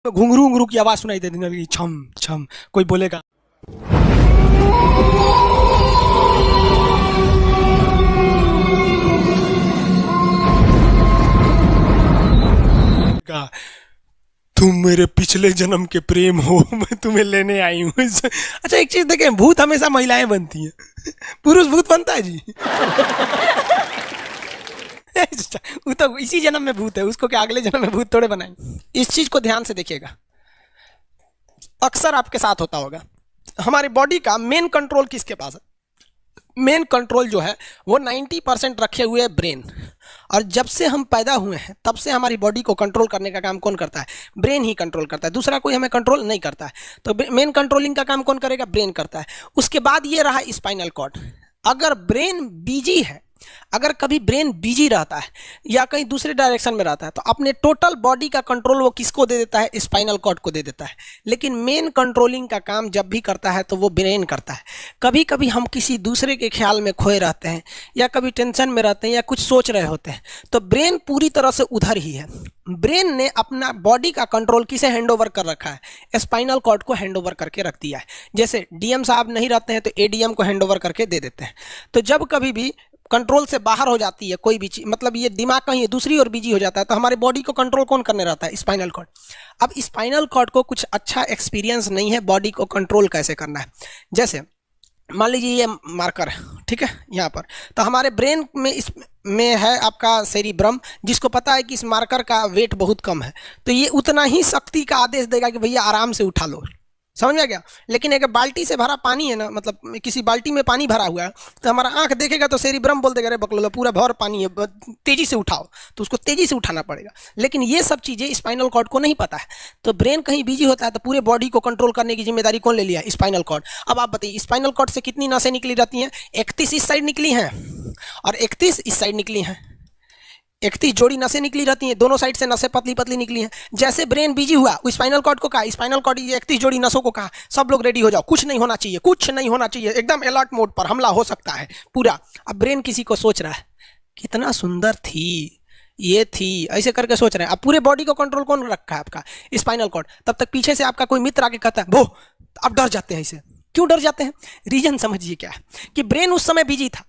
घुंघरू घुंघरू की आवाज सुनाई देती है, छम छम कोई बोलेगा। तुम मेरे पिछले जन्म के प्रेम हो, मैं तुम्हें लेने आई हूँ। अच्छा एक चीज देखें, भूत हमेशा महिलाएं बनती हैं, पुरुष भूत बनता है जी। वो तो इसी जन्म में भूत है, उसको क्या अगले जन्म में भूत थोड़े बनाएंगे। इस चीज को ध्यान से देखिएगा, अक्सर आपके साथ होता होगा। हमारी बॉडी का मेन कंट्रोल किसके पास है? मेन कंट्रोल जो है वो 90% रखे हुए है ब्रेन। और जब से हम पैदा हुए हैं तब से हमारी बॉडी को कंट्रोल करने का काम कौन करता है? ब्रेन ही कंट्रोल करता है, दूसरा कोई हमें कंट्रोल नहीं करता है। तो मेन कंट्रोलिंग का काम कौन करेगा? ब्रेन करता है। उसके बाद ये रहा स्पाइनल कॉर्ड। अगर ब्रेन बिजी है, अगर कभी ब्रेन बिजी रहता है या कहीं दूसरे डायरेक्शन में रहता है, तो अपने टोटल बॉडी का कंट्रोल वो किसको दे देता है? स्पाइनल कॉर्ड को दे देता है। लेकिन मेन कंट्रोलिंग का काम जब भी करता है तो वो ब्रेन करता है। कभी कभी हम किसी दूसरे के ख्याल में खोए रहते हैं या कभी टेंशन में रहते हैं या कुछ सोच रहे होते हैं, तो ब्रेन पूरी तरह से उधर ही है। ब्रेन ने अपना बॉडी का कंट्रोल किसे हैंड ओवर कर रखा है? स्पाइनल कॉर्ड को हैंड ओवर करके रख दिया है। जैसे डीएम साहब नहीं रहते हैं तो एडीएम को हैंड ओवर करके दे देते हैं। तो जब कभी भी कंट्रोल से बाहर हो जाती है कोई भी चीज, मतलब ये दिमाग कहीं दूसरी ओर बिजी हो जाता है, तो हमारे बॉडी को कंट्रोल कौन करने रहता है? Spinal cord. अब स्पाइनल कॉर्ड को कुछ अच्छा एक्सपीरियंस नहीं है बॉडी को कंट्रोल कैसे करना है। जैसे मान लीजिए ये मार्कर है, ठीक है, यहाँ पर तो हमारे ब्रेन में इसमें है आपका सेरिब्रम, जिसको पता है कि इस मार्कर का वेट बहुत कम है, तो ये उतना ही शक्ति का आदेश देगा कि भैया आराम से उठा लो। समझ में गया? लेकिन अगर बाल्टी से भरा पानी है ना, मतलब किसी बाल्टी में पानी भरा हुआ है, तो हमारा आंख देखेगा तो सेरिब्रम बोल देगा अरे बकलोला पूरा भर पानी है, तेजी से उठाओ, तो उसको तेजी से उठाना पड़ेगा। लेकिन ये सब चीजें स्पाइनल कॉर्ड को नहीं पता है। तो ब्रेन कहीं बिजी होता है तो पूरे बॉडी को कंट्रोल करने की जिम्मेदारी कौन ले लिया? Spinal cord. अब आप बताइए स्पाइनल कॉर्ड से कितनी नसें निकली रहती हैं? 31 इस साइड निकली हैं और 31 इस साइड निकली हैं। 31 जोड़ी नसें निकली रहती हैं, दोनों साइड से नसें पतली पतली निकली हैं। जैसे ब्रेन बिजी हुआ, स्पाइनल कॉर्ड को कहा, स्पाइनल कॉर्ड 31 जोड़ी नसों को कहा सब लोग रेडी हो जाओ, कुछ नहीं होना चाहिए, कुछ नहीं होना चाहिए, एकदम अलर्ट मोड पर, हमला हो सकता है पूरा। अब ब्रेन किसी को सोच रहा है कितना सुंदर थी ये थी, ऐसे करके सोच रहे हैं। अब पूरे बॉडी को कंट्रोल कौन रखा है? आपका स्पाइनल कॉर्ड। तब तक पीछे से आपका कोई मित्र आके कहता है वो, अब डर जाते हैं। इसे क्यों डर जाते हैं? रीजन समझिए क्या है कि ब्रेन उस समय बिजी था,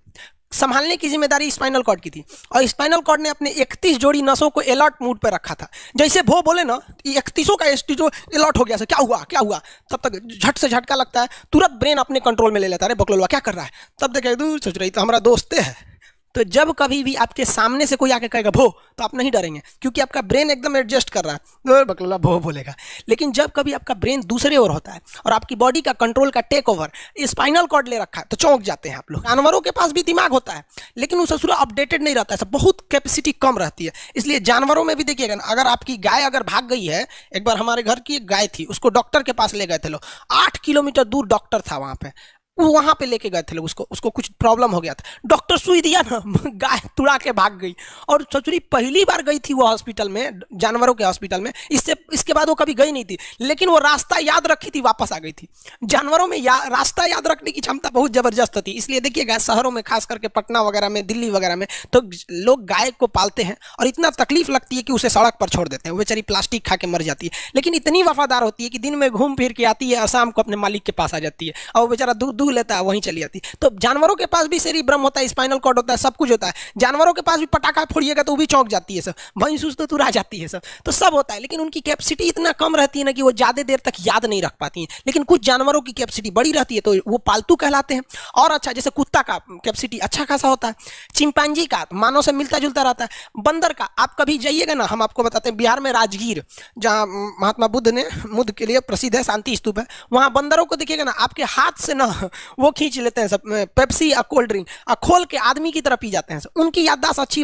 संभालने की जिम्मेदारी स्पाइनल कॉर्ड की थी, और स्पाइनल कॉर्ड ने अपने 31 जोड़ी नसों को अलर्ट मूड पर रखा था। जैसे वो बोले ना 31 का जो अलर्ट हो गया, क्या हुआ क्या हुआ, तब तक झट से झटका लगता है, तुरंत ब्रेन अपने कंट्रोल में ले लेता है। अरे बकलोलवा क्या कर रहा है? तब देखे दूर सोच रही तो हमारा दोस्त है। तो जब कभी भी आपके सामने से कोई आके कहेगा भो, तो आप नहीं डरेंगे, क्योंकि आपका ब्रेन एकदम एडजस्ट कर रहा है, बकलोला भो बोलेगा। लेकिन जब कभी आपका ब्रेन दूसरे ओर होता है और आपकी बॉडी का कंट्रोल का टेक ओवर स्पाइनल कॉर्ड ले रखा है, तो चौंक जाते हैं आप लोग। जानवरों के पास भी दिमाग होता है, लेकिन वो ससुरा अपडेटेड नहीं रहता है, बहुत कैपेसिटी कम रहती है। इसलिए जानवरों में भी देखिएगा ना, अगर आपकी गाय अगर भाग गई है, एक बार हमारे घर की एक गाय थी, उसको डॉक्टर के पास ले गए थे लोग, 8 किलोमीटर दूर डॉक्टर था वहां पे लेके गए थे लोग, उसको कुछ प्रॉब्लम हो गया था, डॉक्टर सुई दिया ना, गाय तुड़ा के भाग गई। और सचुरी पहली बार गई थी वो हॉस्पिटल में, जानवरों के हॉस्पिटल में, इसके बाद वो कभी गई नहीं थी, लेकिन वो रास्ता याद रखी थी, वापस आ गई थी। जानवरों में रास्ता याद रखने की क्षमता बहुत जबरदस्त थी। इसलिए देखिएगा शहरों में, खास करके पटना वगैरह में, दिल्ली वगैरह में, तो लोग गाय को पालते हैं और इतना तकलीफ लगती है कि उसे सड़क पर छोड़ देते हैं, वो बेचारी प्लास्टिक खा के मर जाती है, लेकिन इतनी वफादार होती है कि दिन में घूम फिर के आती है और शाम को अपने मालिक के पास आ जाती है, और वो बेचारा दूध लेता है वहीं चली जाती है। तो जानवरों के पास भी सेरिब्रम होता है, स्पाइनल कॉर्ड होता है, सब कुछ होता है। जानवरों के पास भी पटाखा फोड़िएगा तो वो भी चौंक जाती है सब, भैंस तो तुरा जाती है सब, तो सब होता है। लेकिन उनकी कैपेसिटी इतना कम रहती है ना कि वो ज्यादा देर तक याद नहीं रख पाती हैं। लेकिन कुछ जानवरों की कैपेसिटी बड़ी रहती है, तो वो पालतू कहलाते हैं। और अच्छा, जैसे कुत्ता का कैपेसिटी अच्छा खासा होता है, चिंपांजी का मानव से मिलता जुलता रहता है, बंदर का आप कभी जाइएगा ना, हम आपको बताते हैं, बिहार में राजगीर, जहाँ महात्मा बुद्ध के लिए प्रसिद्ध है, शांति स्तूप है, वहां बंदरों को देखिएगा ना, आपके हाथ से ना वो खींच लेते हैं सब पेप्सी या कोल्ड ड्रिंक, खोल के आदमी की तरह पी जाते हैं। उनकी याददाश्त अच्छी